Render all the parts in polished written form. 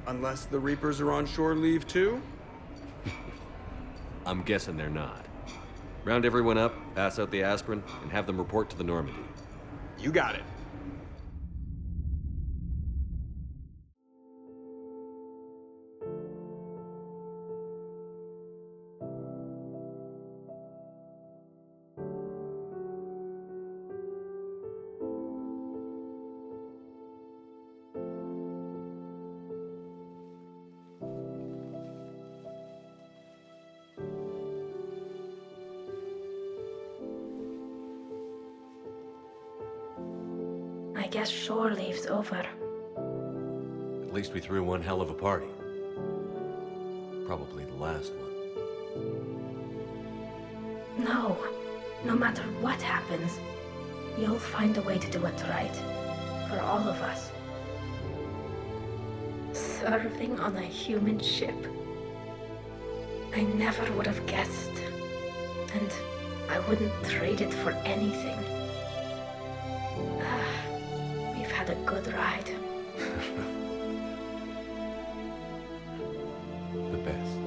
Unless the Reapers are on shore leave too? I'm guessing they're not. Round everyone up, pass out the aspirin, and have them report to the Normandy. You got it. I guess shore leave's over. At least we threw one hell of a party. Probably the last one. No. No matter what happens, you'll find a way to do it right. For all of us. Serving on a human ship. I never would have guessed. And I wouldn't trade it for anything. We've had a good ride. The best.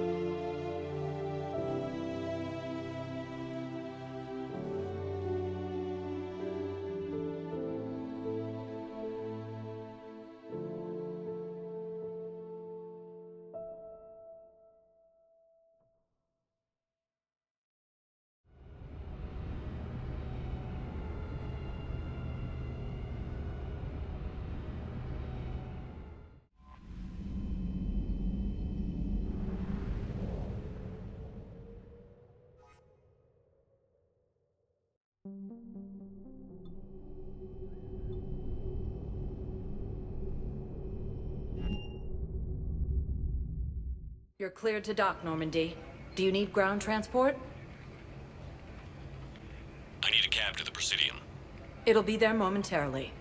You're cleared to dock, Normandy. Do you need ground transport? I need a cab to the Presidium. It'll be there momentarily.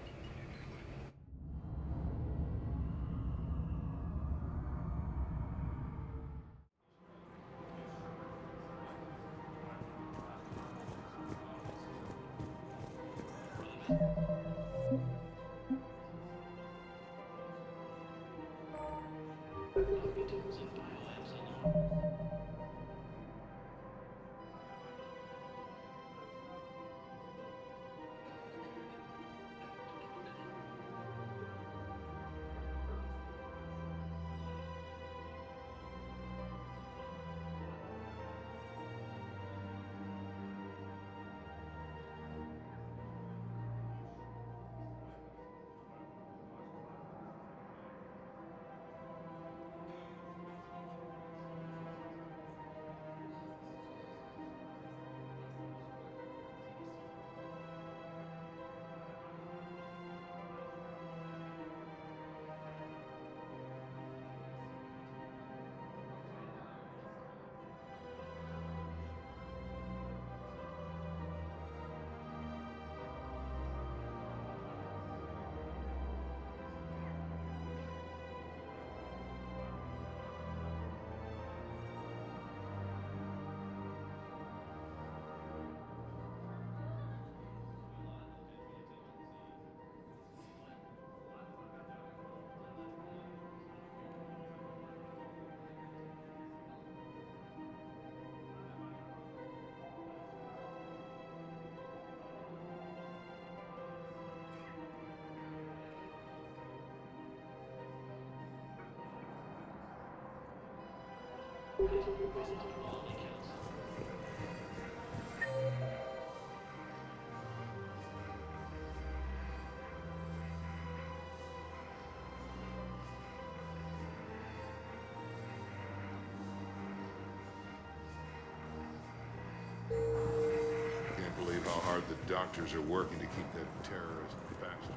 Can't believe how hard the doctors are working to keep that terrorist bastard.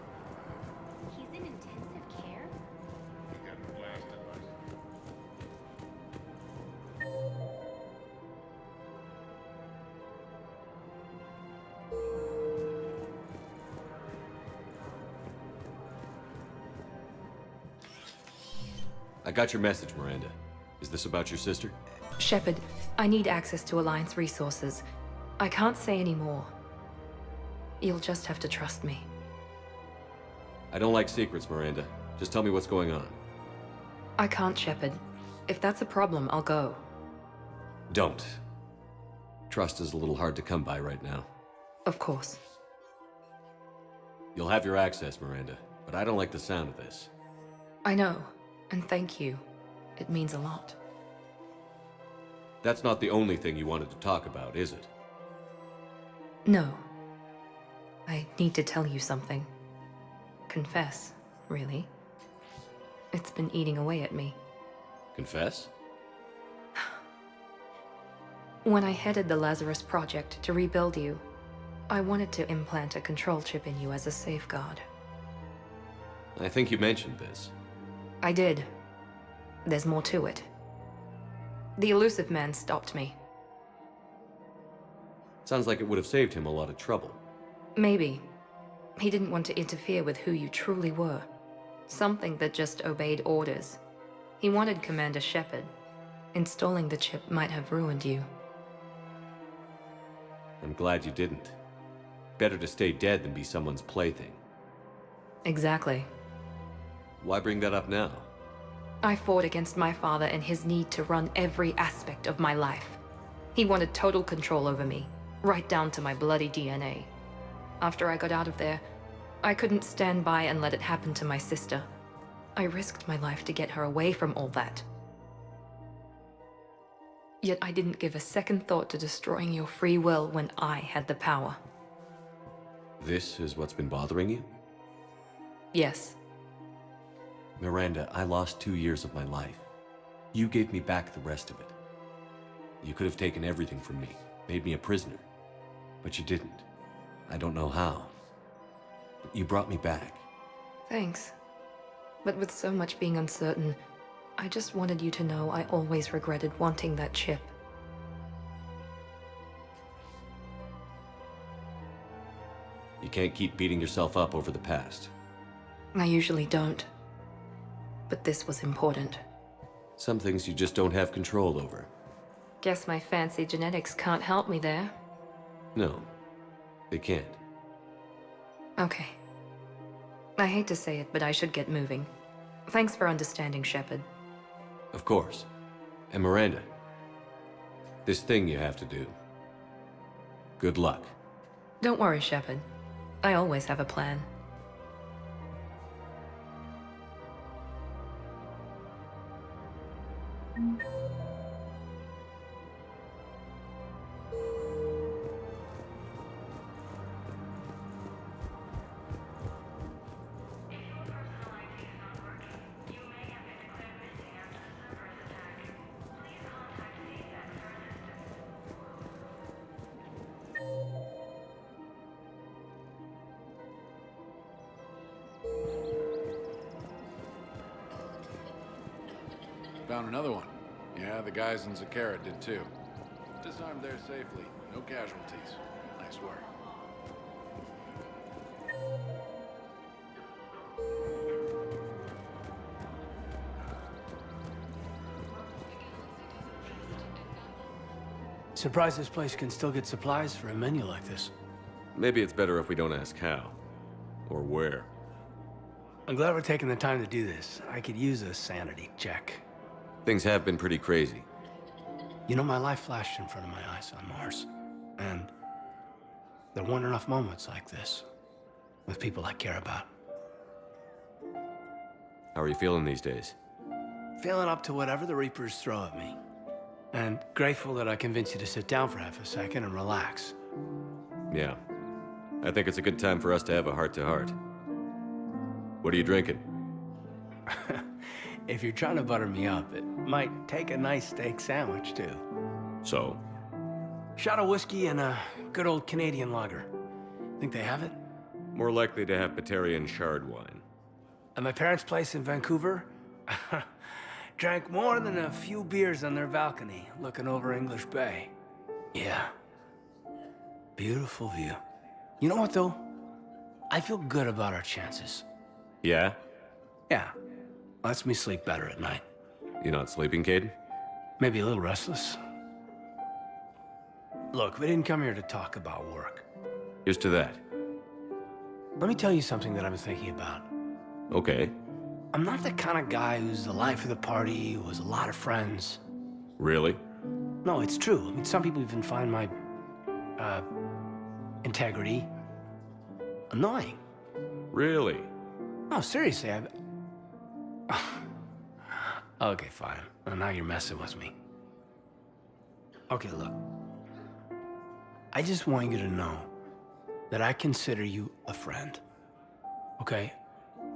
He's in intensive care? He got blasted by... I got your message, Miranda. Is this about your sister? Shepard, I need access to Alliance resources. I can't say any more. You'll just have to trust me. I don't like secrets, Miranda. Just tell me what's going on. I can't, Shepard. If that's a problem, I'll go. Don't. Trust is a little hard to come by right now. Of course. You'll have your access, Miranda, but I don't like the sound of this. I know, and thank you. It means a lot. That's not the only thing you wanted to talk about, is it? No. I need to tell you something. Confess, really. It's been eating away at me. Confess? When I headed the Lazarus Project to rebuild you, I wanted to implant a control chip in you as a safeguard. I think you mentioned this. I did. There's more to it. The Elusive Man stopped me. Sounds like it would have saved him a lot of trouble. Maybe. He didn't want to interfere with who you truly were. Something that just obeyed orders. He wanted Commander Shepard. Installing the chip might have ruined you. I'm glad you didn't. Better to stay dead than be someone's plaything. Exactly. Why bring that up now? I fought against my father and his need to run every aspect of my life. He wanted total control over me, right down to my bloody DNA. After I got out of there, I couldn't stand by and let it happen to my sister. I risked my life to get her away from all that. Yet I didn't give a second thought to destroying your free will when I had the power. This is what's been bothering you? Yes. Miranda, I lost 2 years of my life. You gave me back the rest of it. You could have taken everything from me, made me a prisoner. But you didn't. I don't know how. But you brought me back. Thanks. But with so much being uncertain, I just wanted you to know I always regretted wanting that chip. You can't keep beating yourself up over the past. I usually don't. But this was important. Some things you just don't have control over. Guess my fancy genetics can't help me there. No, they can't. Okay. I hate to say it, but I should get moving. Thanks for understanding, Shepard. Of course. And Miranda, this thing you have to do. Good luck. Don't worry, Shepard. I always have a plan. Found another one. Yeah, the guys in Zakara did too. Disarmed there safely. No casualties. Nice work. Surprised this place can still get supplies for a menu like this. Maybe it's better if we don't ask how. Or where. I'm glad we're taking the time to do this. I could use a sanity check. Things have been pretty crazy. You know, my life flashed in front of my eyes on Mars. And there weren't enough moments like this with people I care about. How are you feeling these days? Feeling up to whatever the Reapers throw at me. And grateful that I convinced you to sit down for half a second and relax. Yeah. I think it's a good time for us to have a heart-to-heart. What are you drinking? If you're trying to butter me up, it might take a nice steak sandwich, too. So? Shot of whiskey and a good old Canadian lager. Think they have it? More likely to have Batarian shard wine. At my parents' place in Vancouver, drank more than a few beers on their balcony, looking over English Bay. Yeah. Beautiful view. You know what, though? I feel good about our chances. Yeah? Yeah. Lets me sleep better at night. You not sleeping, Caden? Maybe a little restless. Look, we didn't come here to talk about work. Here's to that. Let me tell you something that I've been thinking about. Okay. I'm not the kind of guy who's the life of the party, who has a lot of friends. Really? No, it's true. I mean, some people even find my, integrity annoying. Really? No, seriously, Okay, fine. Well, now you're messing with me. Okay, look. I just want you to know that I consider you a friend. Okay?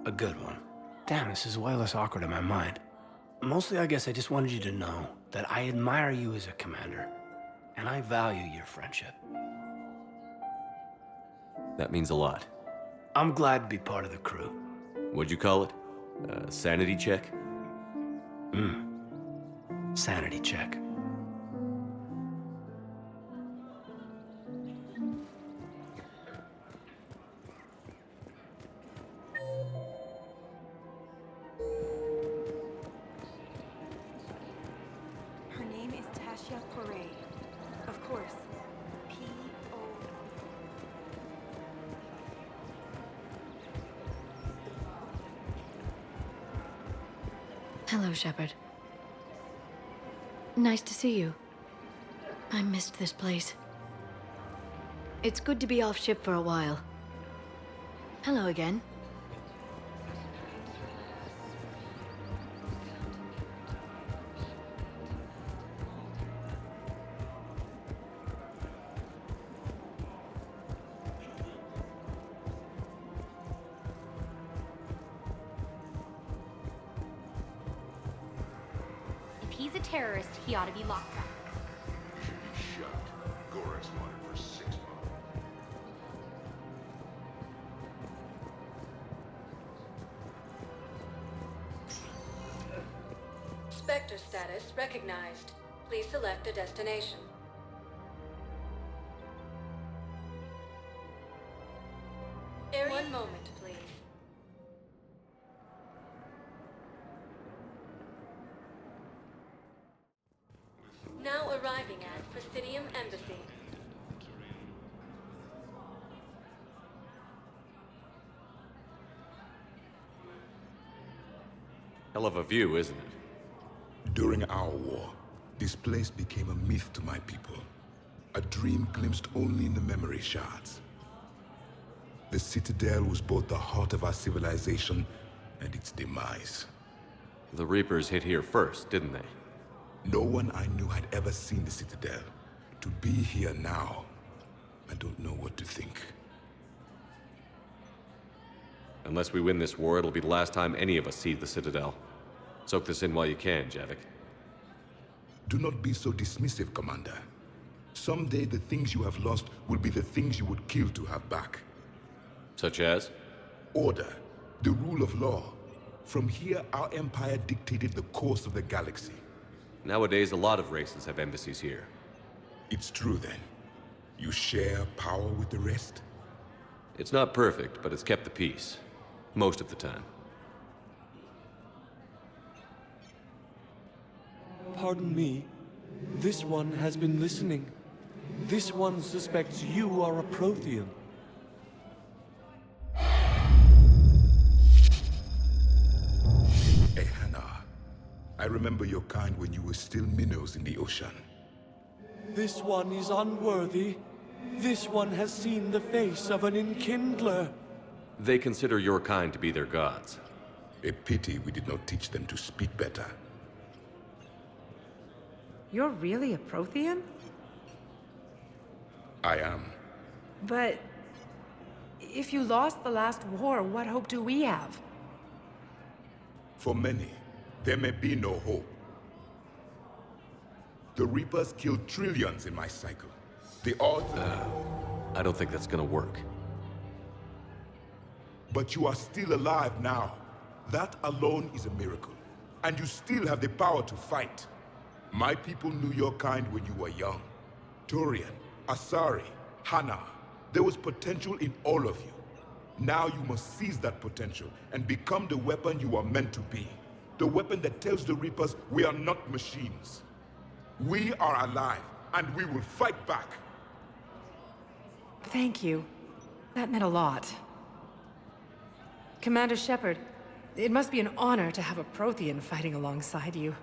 A good one. Damn, this is way less awkward in my mind. Mostly, I guess I just wanted you to know that I admire you as a commander, and I value your friendship. That means a lot. I'm glad to be part of the crew. What'd you call it? Sanity check? Sanity check. Her name is Tasha Correa. Of course. P.O. Hello, Shepard. Nice to see you. I missed this place. It's good to be off ship for a while. Hello again. If he's a terrorist, he ought to be locked up. Should be shot. Gorex wanted for 6 months. Spectre status recognized. Please select a destination. One moment, please. Now arriving at Presidium Embassy. Hell of a view, isn't it? During our war, this place became a myth to my people. A dream glimpsed only in the memory shards. The Citadel was both the heart of our civilization and its demise. The Reapers hit here first, didn't they? No one I knew had ever seen the Citadel. To be here now, I don't know what to think. Unless we win this war, it'll be the last time any of us see the Citadel. Soak this in while you can, Javik. Do not be so dismissive, Commander. Someday the things you have lost will be the things you would kill to have back. Such as? Order, the rule of law. From here, our empire dictated the course of the galaxy. Nowadays, a lot of races have embassies here. It's true, then. You share power with the rest? It's not perfect, but it's kept the peace. Most of the time. Pardon me. This one has been listening. This one suspects you are a Prothean. Ehana, I remember your kind when you were still minnows in the ocean. This one is unworthy. This one has seen the face of an Enkindler. They consider your kind to be their gods. A pity we did not teach them to speak better. You're really a Prothean? I am. But if you lost the last war, what hope do we have? For many, there may be no hope. The Reapers killed trillions in my cycle. The odds... I don't think that's gonna work. But you are still alive now. That alone is a miracle. And you still have the power to fight. My people knew your kind when you were young. Turian, Asari, Hana. There was potential in all of you. Now you must seize that potential and become the weapon you are meant to be. The weapon that tells the Reapers we are not machines. We are alive, and we will fight back. Thank you. That meant a lot. Commander Shepard, It must be an honor to have a Prothean fighting alongside you.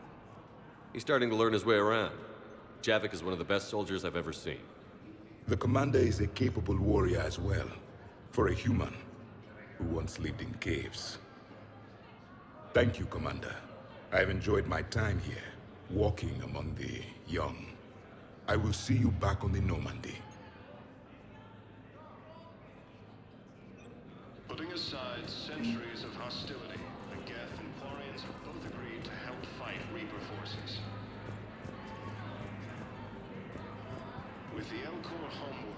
He's starting to learn his way around. Javik is one of the best soldiers I've ever seen. The commander is a capable warrior as well, for a human who once lived in caves. Thank you, Commander. I've enjoyed my time here, walking among the young. I will see you back on the Normandy. Putting aside centuries of hostility, the Geth and Quarians have both agreed to help fight Reaper forces. With the Elcor homeworld...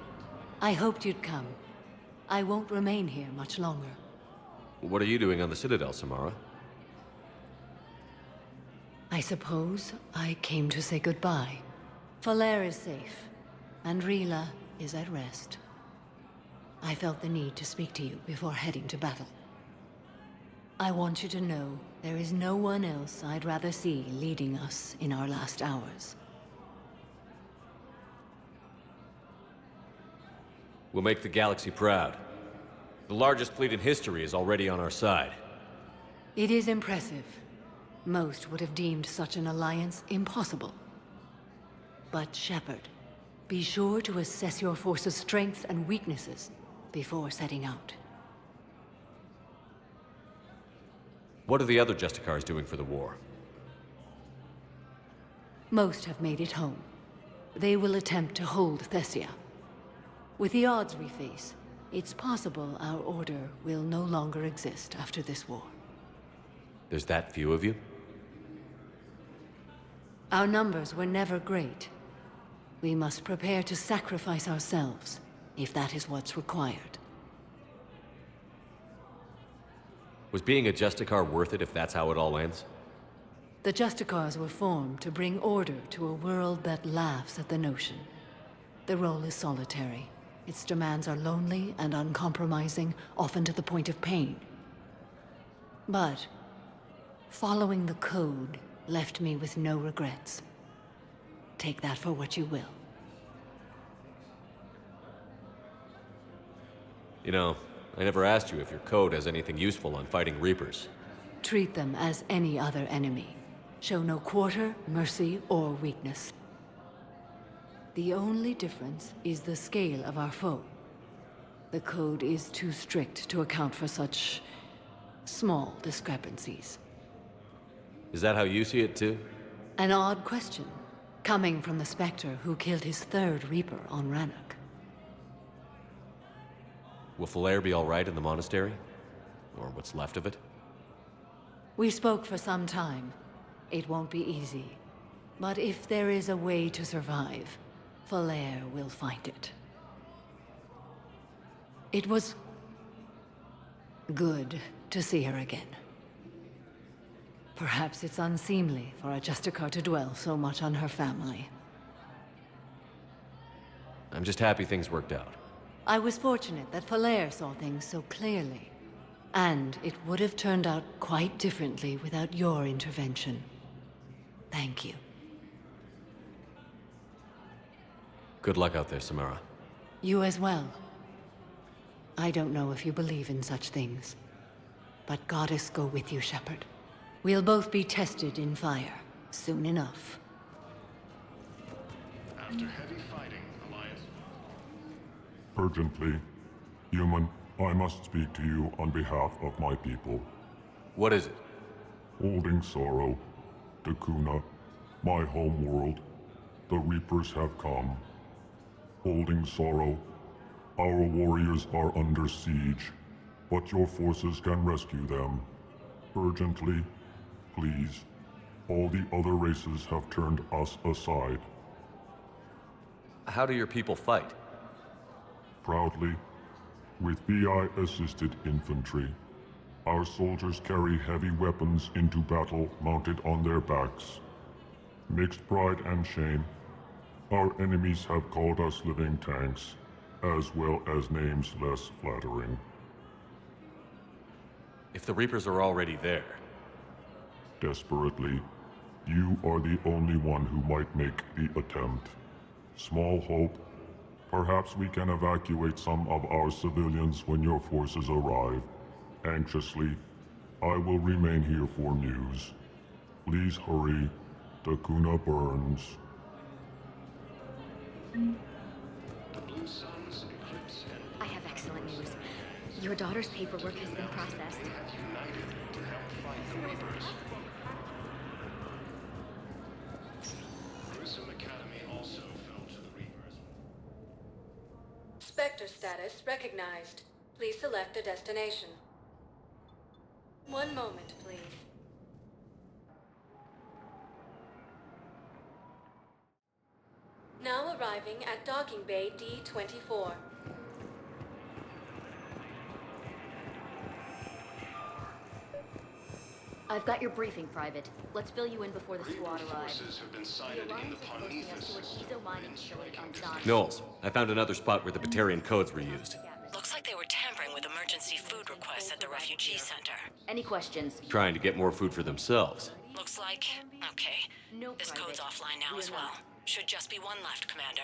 I hoped you'd come. I won't remain here much longer. What are you doing on the Citadel, Samara? I suppose I came to say goodbye. Falere is safe, and Rila is at rest. I felt the need to speak to you before heading to battle. I want you to know there is no one else I'd rather see leading us in our last hours. We'll make the galaxy proud. The largest fleet in history is already on our side. It is impressive. Most would have deemed such an alliance impossible. But Shepard, be sure to assess your force's strengths and weaknesses before setting out. What are the other Justicars doing for the war? Most have made it home. They will attempt to hold Thessia. With the odds we face, it's possible our order will no longer exist after this war. There's that few of you? Our numbers were never great. We must prepare to sacrifice ourselves, if that is what's required. Was being a Justicar worth it if that's how it all ends? The Justicars were formed to bring order to a world that laughs at the notion. The role is solitary. Its demands are lonely and uncompromising, often to the point of pain. But following the code left me with no regrets. Take that for what you will. You know, I never asked you if your code has anything useful on fighting Reapers. Treat them as any other enemy. Show no quarter, mercy, or weakness. The only difference is the scale of our foe. The code is too strict to account for such small discrepancies. Is that how you see it too? An odd question, coming from the Spectre who killed his third Reaper on Rannoch. Will Falere be all right in the monastery? Or what's left of it? We spoke for some time. It won't be easy. But if there is a way to survive, Falere will find it. It was good to see her again. Perhaps it's unseemly for a Justicar to dwell so much on her family. I'm just happy things worked out. I was fortunate that Falere saw things so clearly. And it would have turned out quite differently without your intervention. Thank you. Good luck out there, Samara. You as well. I don't know if you believe in such things, but Goddess go with you, Shepard. We'll both be tested in fire, soon enough. After heavy fighting, Alliance... Urgently, human, I must speak to you on behalf of my people. What is it? Holding Sorrow, Dakuna, my home world, the Reapers have come. Holding Sorrow, our warriors are under siege, but your forces can rescue them. Urgently, please. All the other races have turned us aside. How do your people fight? Proudly, with VI-assisted infantry. Our soldiers carry heavy weapons into battle mounted on their backs. Mixed pride and shame, our enemies have called us living tanks, as well as names less flattering. If the Reapers are already there... Desperately, you are the only one who might make the attempt. Small hope. Perhaps we can evacuate some of our civilians when your forces arrive. Anxiously, I will remain here for news. Please hurry. Takuna burns. The Blue Sun's eclipse and I have excellent news. Your daughter's paperwork has been processed. have united to help fight the Reapers. Grissom Academy also fell to the Reapers. Spectre status recognized. Please select a destination. One moment, please. Now arriving at Docking Bay D-24. I've got your briefing, Private. Let's fill you in before the squad arrives. Forces have been sighted in the Parnithus system. Knowles, I found another spot where the Batarian codes were used. Looks like they were tampering with emergency food requests at the refugee center. Any questions? Trying to get more food for themselves. Looks like... okay. No, this Private. code's offline now as well. Should just be one left, Commander.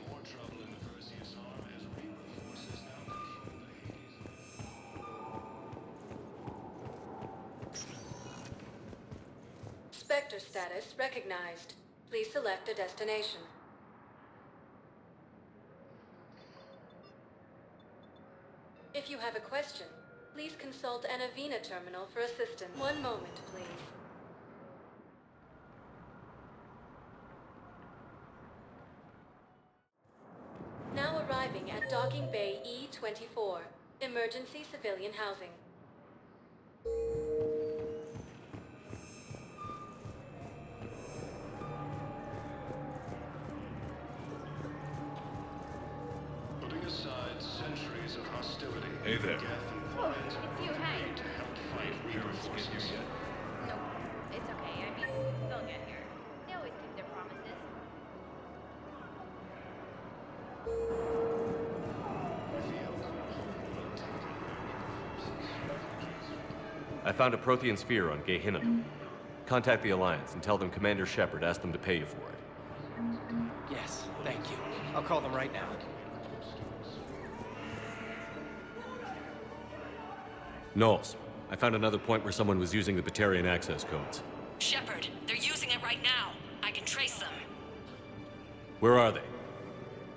More trouble in the Perseus arm as Reaper forces now control the Hades. Spectre status recognized. Please select a destination. If you have a question, please consult an Avena terminal for assistance. One moment, please. Now arriving at Docking Bay E-24, emergency civilian housing. Putting aside centuries of hostility, Hey there. death and Oh, violence it's you, hey. to help fight Reaper forces. No, it's okay. I mean, they'll get here. They always keep their promises. I found a Prothean sphere on Gehinnom. Contact the Alliance and tell them Commander Shepard asked them to pay you for it. Yes, thank you. I'll call them right now. Knowles, I found another point where someone was using the Batarian access codes. Shepard, they're using it right now. I can trace them. Where are they?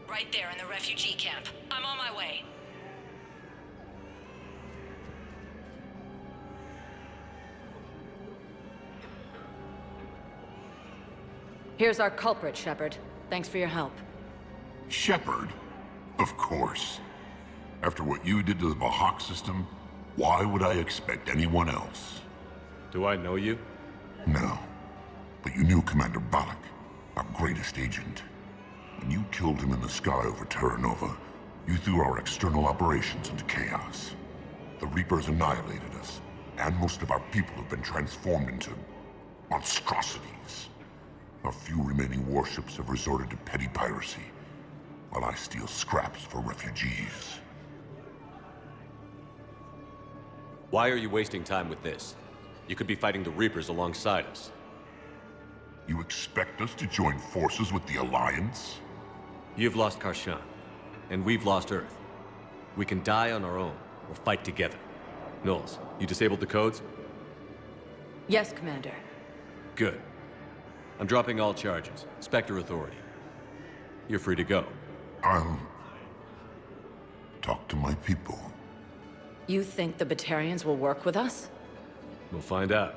Right there in the refugee camp. I'm on my way. Here's our culprit, Shepard. Thanks for your help. Shepard? Of course. After what you did to the Bahak system, why would I expect anyone else? Do I know you? No. But you knew Commander Balak, our greatest agent. When you killed him in the sky over Terra Nova, you threw our external operations into chaos. The Reapers annihilated us, and most of our people have been transformed into monstrosities. Our few remaining warships have resorted to petty piracy, while I steal scraps for refugees. Why are you wasting time with this? You could be fighting the Reapers alongside us. You expect us to join forces with the Alliance? You've lost Karshan, and we've lost Earth. We can die on our own, or fight together. Knowles, you disabled the codes? Yes, Commander. Good. I'm dropping all charges. Spectre Authority. You're free to go. I'll talk to my people. You think the Batarians will work with us? We'll find out.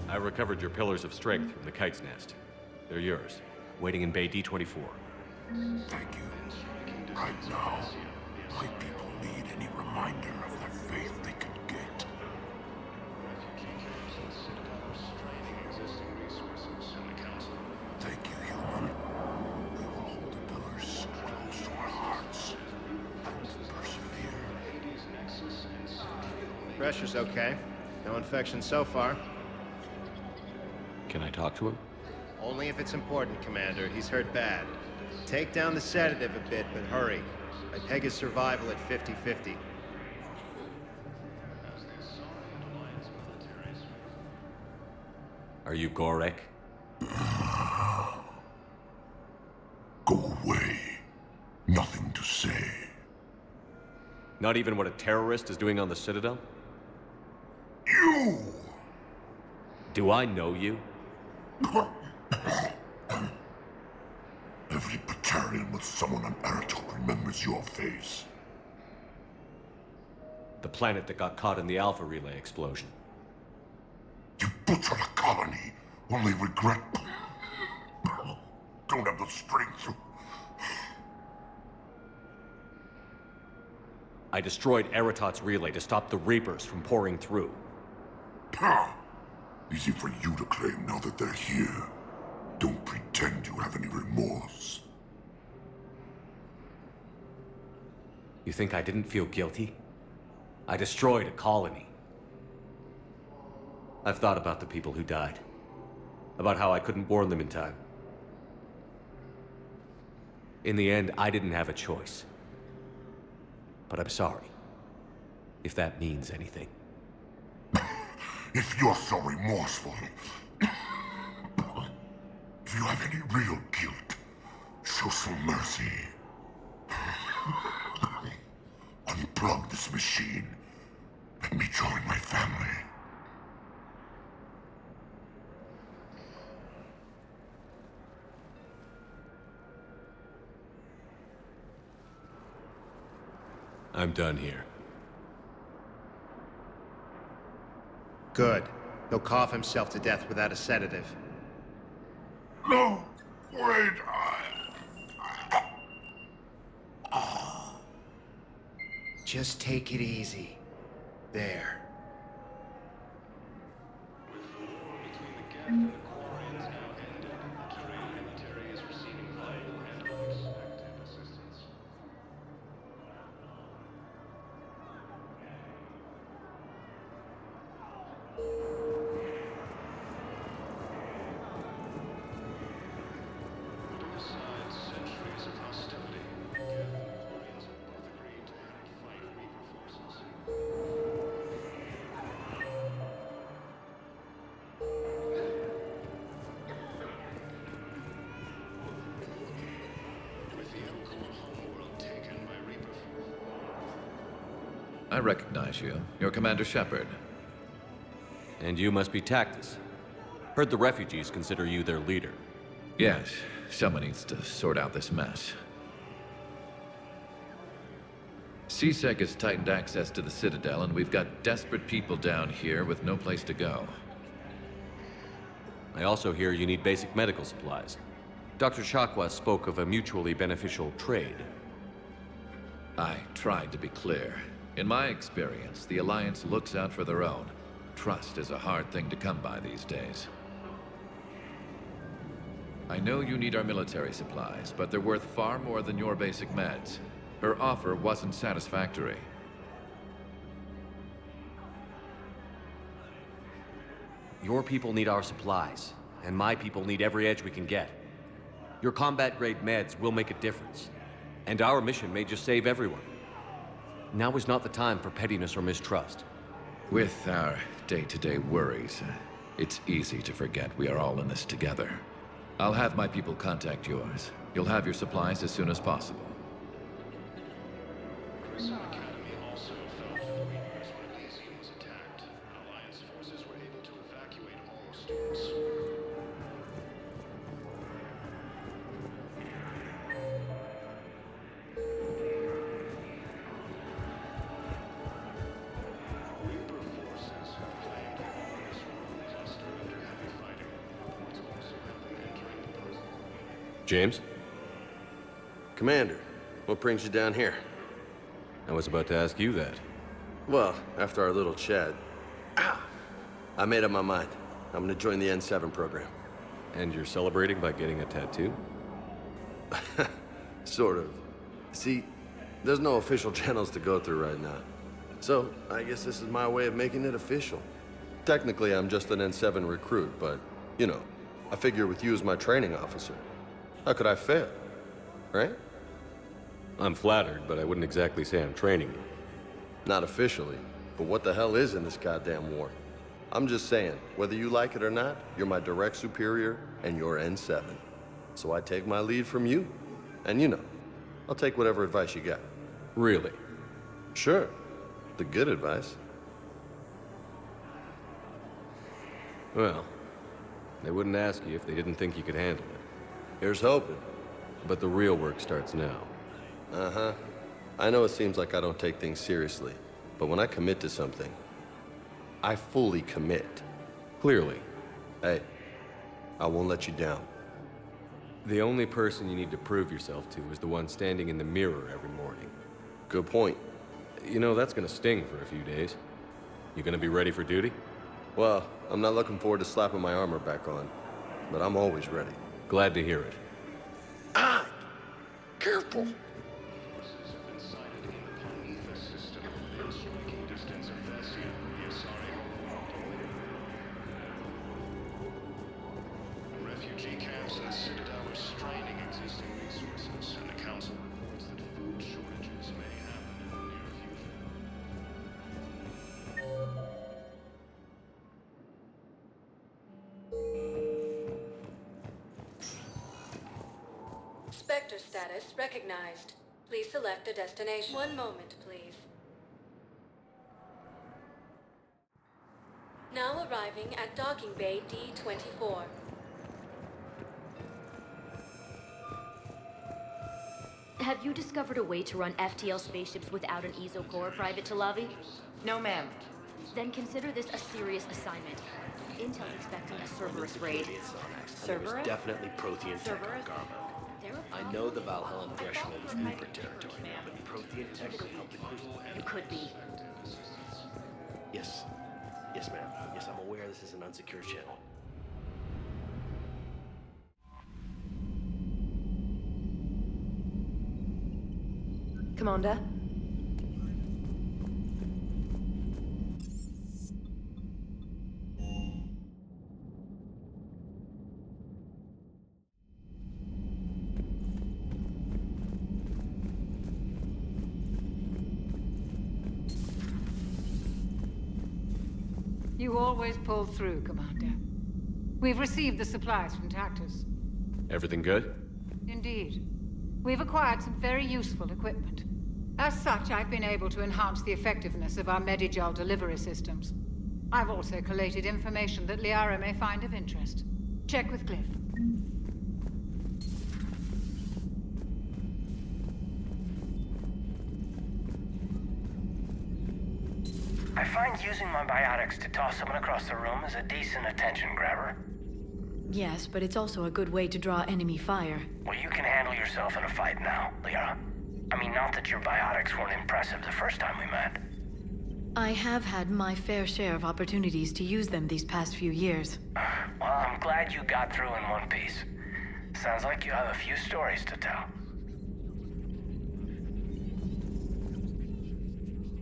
I recovered your Pillars of Strength from the Kite's Nest. They're yours, waiting in Bay D-24. Thank you. Right now, my people need any reminder of their faith they can get. Refugee camps and citadels straining existing resources. Pressure's okay. No infection so far. Can I talk to him? Only if it's important, Commander. He's hurt bad. Take down the sedative a bit, but hurry. I peg his survival at 50-50. Are you Gorek? Go away. Nothing to say. Not even what a terrorist is doing on the Citadel? You! Do I know you? Every Batarian with someone on Aratok remembers your face. The planet that got caught in the Alpha Relay explosion. You butchered a colony, only regret... Don't have the strength to... I destroyed Eratot's relay to stop the Reapers from pouring through. Easy for you to claim now that they're here. Don't pretend you have any remorse. You think I didn't feel guilty? I destroyed a colony. I've thought about the people who died. About how I couldn't warn them in time. In the end, I didn't have a choice. But I'm sorry. If that means anything. If you're so remorseful... if you have any real guilt, show some mercy. Unplug this machine. Let me join my family. I'm done here. Good. He'll cough himself to death without a sedative. No! Wait! Just take it easy. There. I recognize you. You're Commander Shepard. And you must be Tactus. Heard the refugees consider you their leader. Yes, someone needs to sort out this mess. CSEC has tightened access to the Citadel, and we've got desperate people down here with no place to go. I also hear you need basic medical supplies. Dr. Chakwas spoke of a mutually beneficial trade. I tried to be clear. In my experience, the Alliance looks out for their own. Trust is a hard thing to come by these days. I know you need our military supplies, but they're worth far more than your basic meds. Her offer wasn't satisfactory. Your people need our supplies, and my people need every edge we can get. Your combat-grade meds will make a difference, and our mission may just save everyone. Now is not the time for pettiness or mistrust. With our day-to-day worries, it's easy to forget we are all in this together. I'll have my people contact yours. You'll have your supplies as soon as possible. Crimson Academy also fell to the Reapers when Elysium was attacked. Alliance forces were able to evacuate all students. Reaper forces have claimed this world cluster under heavy fighting. Reports also have them entering the Persian. James? Commander, what brings you down here? I was about to ask you that. Well, after our little chat, I made up my mind. I'm gonna join the N7 program. And you're celebrating by getting a tattoo? Sort of. See, there's no official channels to go through right now. So, I guess this is my way of making it official. Technically, I'm just an N7 recruit, but, you know, I figure with you as my training officer, how could I fail? Right? I'm flattered, but I wouldn't exactly say I'm training you. Not officially, but what the hell is in this goddamn war? I'm just saying, whether you like it or not, you're my direct superior, and you're N7. So I take my lead from you. And you know, I'll take whatever advice you got. Really? Sure. The good advice. Well, they wouldn't ask you if they didn't think you could handle it. Here's hoping. But the real work starts now. Uh-huh. I know it seems like I don't take things seriously, but when I commit to something, I fully commit. Clearly. Hey, I won't let you down. The only person you need to prove yourself to is the one standing in the mirror every morning. Good point. You know, that's gonna sting for a few days. You gonna be ready for duty? Well, I'm not looking forward to slapping my armor back on, but I'm always ready. Glad to hear it. Ah! Careful! Forces have been sighted in the Ponetha system, in striking distance of Thessia, the Asari homeworld. Refugee camps at Citadel are straining existing resources, and the Council reports that food shortages may happen in the near future. Spectre status recognized. Please select a destination. One moment, please. Now arriving at Docking Bay D-24. Have you discovered a way to run FTL spaceships without an ESO core, Private Talavi? No, ma'am. Then consider this a serious assignment. Intel's expecting a Cerberus raid. Cerberus? Definitely Prothean tech on Cerberus? Garbo. They're a I know the Valhallan threshold is Reaper territory, but Prothean tech could help the crew. You could be. Yes. Yes, ma'am. Yes, I'm aware this is an unsecured channel. Commander? You always pull through, Commander. We've received the supplies from Tactus. Everything good? Indeed. We've acquired some very useful equipment. As such, I've been able to enhance the effectiveness of our Medigel delivery systems. I've also collated information that Liara may find of interest. Check with Cliff. I find using my biotics to toss someone across the room is a decent attention grabber. Yes, but it's also a good way to draw enemy fire. Well, you can handle yourself in a fight now, Liara. I mean, not that your biotics weren't impressive the first time we met. I have had my fair share of opportunities to use them these past few years. Well, I'm glad you got through in one piece. Sounds like you have a few stories to tell.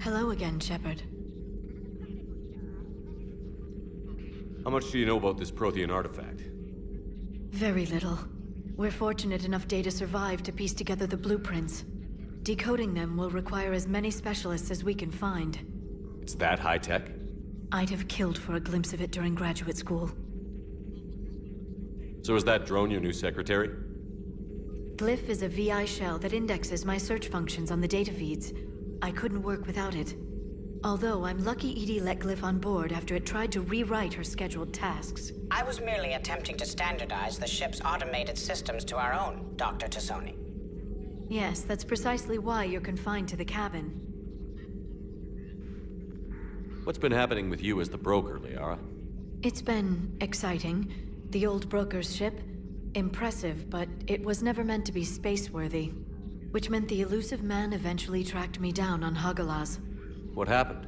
Hello again, Shepard. How much do you know about this Prothean artifact? Very little. We're fortunate enough Data survived to piece together the blueprints. Decoding them will require as many specialists as we can find. It's that high-tech? I'd have killed for a glimpse of it during graduate school. So is that drone your new secretary? Glyph is a VI shell that indexes my search functions on the data feeds. I couldn't work without it. Although I'm lucky EDI let Glyph on board after it tried to rewrite her scheduled tasks. I was merely attempting to standardize the ship's automated systems to our own, Dr. Tassoni. Yes, that's precisely why you're confined to the cabin. What's been happening with you as the broker, Liara? It's been exciting. The old broker's ship? Impressive, but it was never meant to be space-worthy. Which meant the elusive man eventually tracked me down on Hagalaz. What happened?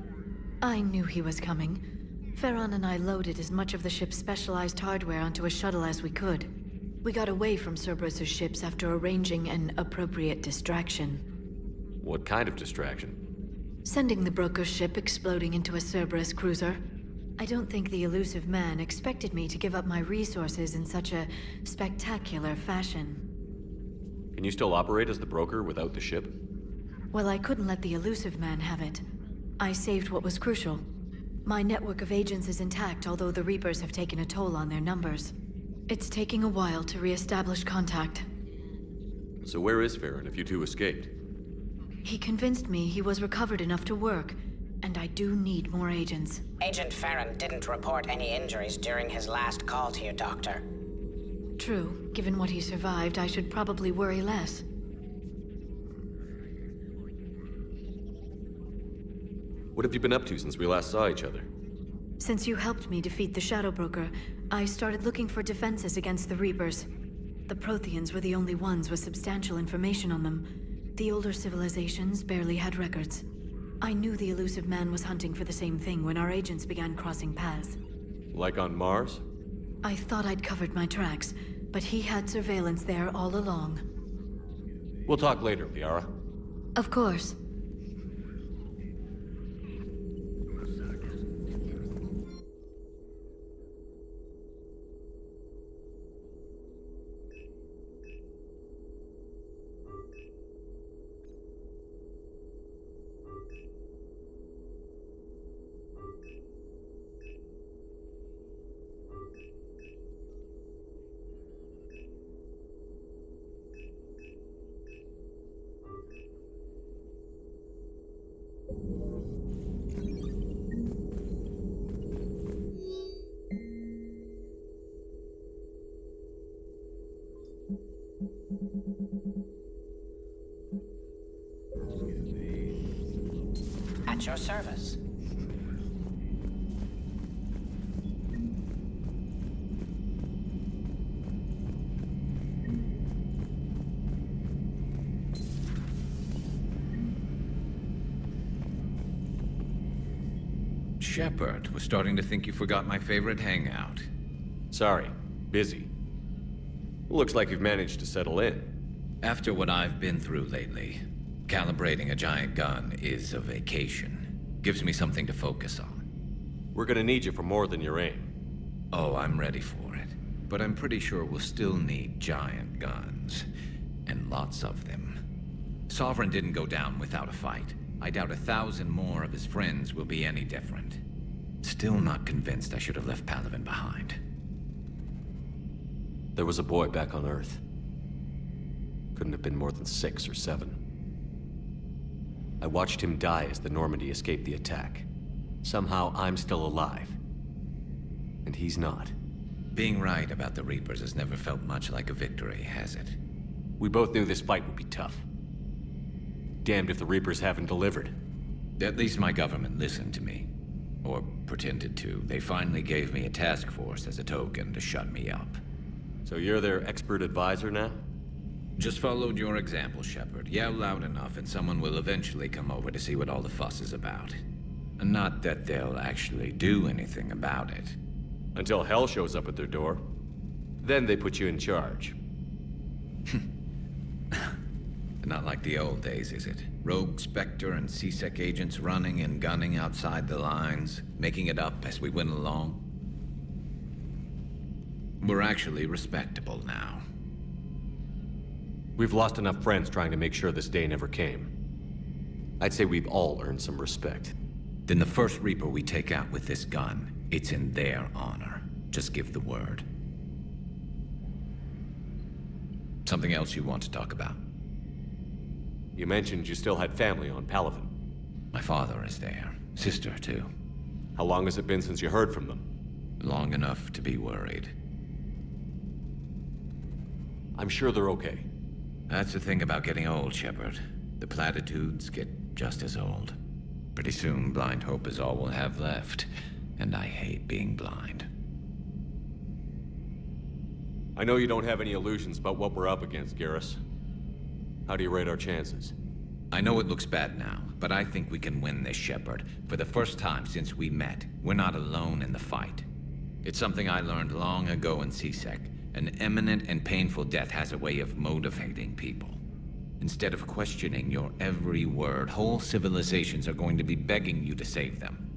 I knew he was coming. Farron and I loaded as much of the ship's specialized hardware onto a shuttle as we could. We got away from Cerberus' ships after arranging an appropriate distraction. What kind of distraction? Sending the broker ship exploding into a Cerberus cruiser. I don't think the elusive man expected me to give up my resources in such a spectacular fashion. Can you still operate as the broker without the ship? Well, I couldn't let the elusive man have it. I saved what was crucial. My network of agents is intact, although the Reapers have taken a toll on their numbers. It's taking a while to re-establish contact. So where is Farron if you two escaped? He convinced me he was recovered enough to work, and I do need more agents. Agent Farron didn't report any injuries during his last call to you, Doctor. True. Given what he survived, I should probably worry less. What have you been up to since we last saw each other? Since you helped me defeat the Shadow Broker, I started looking for defenses against the Reapers. The Protheans were the only ones with substantial information on them. The older civilizations barely had records. I knew the elusive man was hunting for the same thing when our agents began crossing paths. Like on Mars? I thought I'd covered my tracks, but he had surveillance there all along. We'll talk later, Liara. Of course. At your service. Shepard, was starting to think you forgot my favorite hangout. Sorry, busy. Looks like you've managed to settle in. After what I've been through lately, calibrating a giant gun is a vacation. Gives me something to focus on. We're gonna need you for more than your aim. Oh, I'm ready for it. But I'm pretty sure we'll still need giant guns. And lots of them. Sovereign didn't go down without a fight. I doubt 1,000 more of his friends will be any different. Still not convinced I should have left Palaven behind. There was a boy back on Earth. Couldn't have been more than 6 or 7. I watched him die as the Normandy escaped the attack. Somehow I'm still alive. And he's not. Being right about the Reapers has never felt much like a victory, has it? We both knew this fight would be tough. Damned if the Reapers haven't delivered. At least my government listened to me. Or pretended to. They finally gave me a task force as a token to shut me up. So you're their expert advisor now? Just followed your example, Shepard. Yell loud enough and someone will eventually come over to see what all the fuss is about. And not that they'll actually do anything about it. Until hell shows up at their door. Then they put you in charge. Not like the old days, is it? Rogue Spectre and C-Sec agents running and gunning outside the lines, making it up as we went along. We're actually respectable now. We've lost enough friends trying to make sure this day never came. I'd say we've all earned some respect. Then the first Reaper we take out with this gun, it's in their honor. Just give the word. Something else you want to talk about? You mentioned you still had family on Palaven. My father is there. Sister, too. How long has it been since you heard from them? Long enough to be worried. I'm sure they're okay. That's the thing about getting old, Shepard. The platitudes get just as old. Pretty soon, blind hope is all we'll have left. And I hate being blind. I know you don't have any illusions about what we're up against, Garrus. How do you rate our chances? I know it looks bad now, but I think we can win this, Shepard. For the first time since we met, we're not alone in the fight. It's something I learned long ago in C-Sec. An imminent and painful death has a way of motivating people. Instead of questioning your every word, whole civilizations are going to be begging you to save them.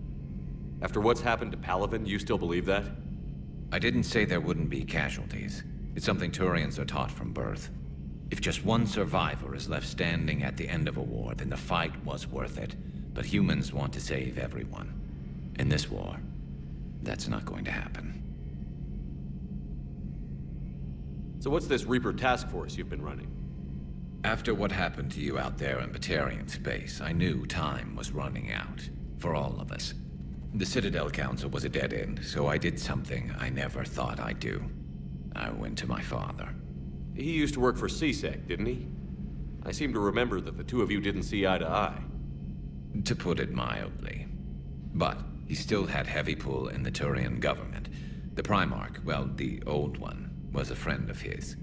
After what's happened to Palaven, you still believe that? I didn't say there wouldn't be casualties. It's something Turians are taught from birth. If just one survivor is left standing at the end of a war, then the fight was worth it. But humans want to save everyone. In this war, that's not going to happen. So what's this Reaper task force you've been running? After what happened to you out there in Batarian space, I knew time was running out. For all of us. The Citadel Council was a dead end, so I did something I never thought I'd do. I went to my father. He used to work for CSEC, didn't he? I seem to remember that the two of you didn't see eye to eye. To put it mildly. But he still had heavy pull in the Turian government. The Primarch, well, the old one, was a friend of his.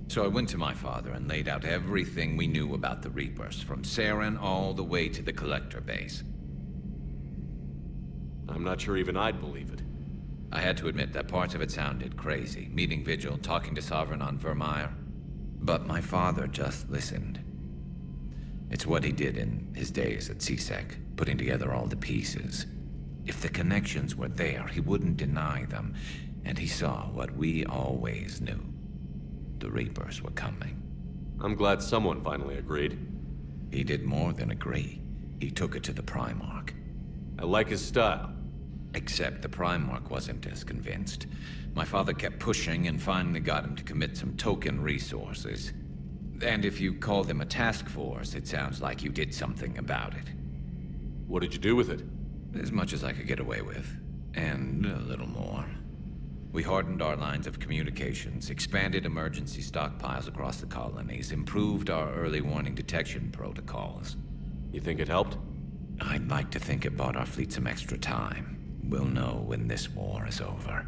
So I went to my father and laid out everything we knew about the Reapers, from Saren all the way to the Collector base. I'm not sure even I'd believe it. I had to admit that parts of it sounded crazy, meeting Vigil, talking to Sovereign on Vermeer. But my father just listened. It's what he did in his days at CSEC, putting together all the pieces. If the connections were there, he wouldn't deny them, and he saw what we always knew. The Reapers were coming. I'm glad someone finally agreed. He did more than agree. He took it to the Primarch. I like his style. Except the Primarch wasn't as convinced. My father kept pushing and finally got him to commit some token resources. And if you call them a task force, it sounds like you did something about it. What did you do with it? As much as I could get away with. And a little more. We hardened our lines of communications, expanded emergency stockpiles across the colonies, improved our early warning detection protocols. You think it helped? I'd like to think it bought our fleet some extra time. We'll know when this war is over.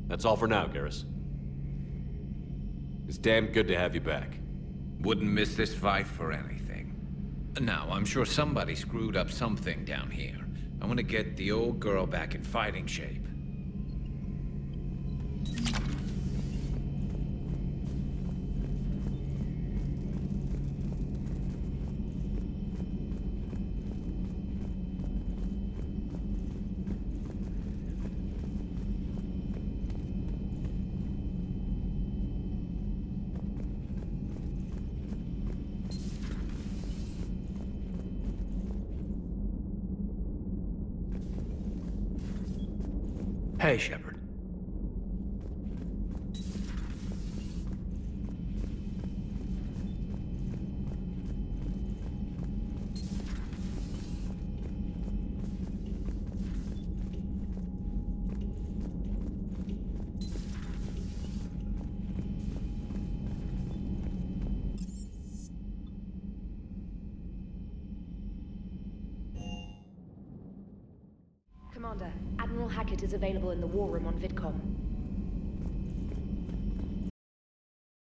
That's all for now, Garrus. It's damn good to have you back. Wouldn't miss this fight for anything. Now, I'm sure somebody screwed up something down here. I want to get the old girl back in fighting shape. Hey, Shepard. Commander, Admiral Hackett is available in the war room on VidCom.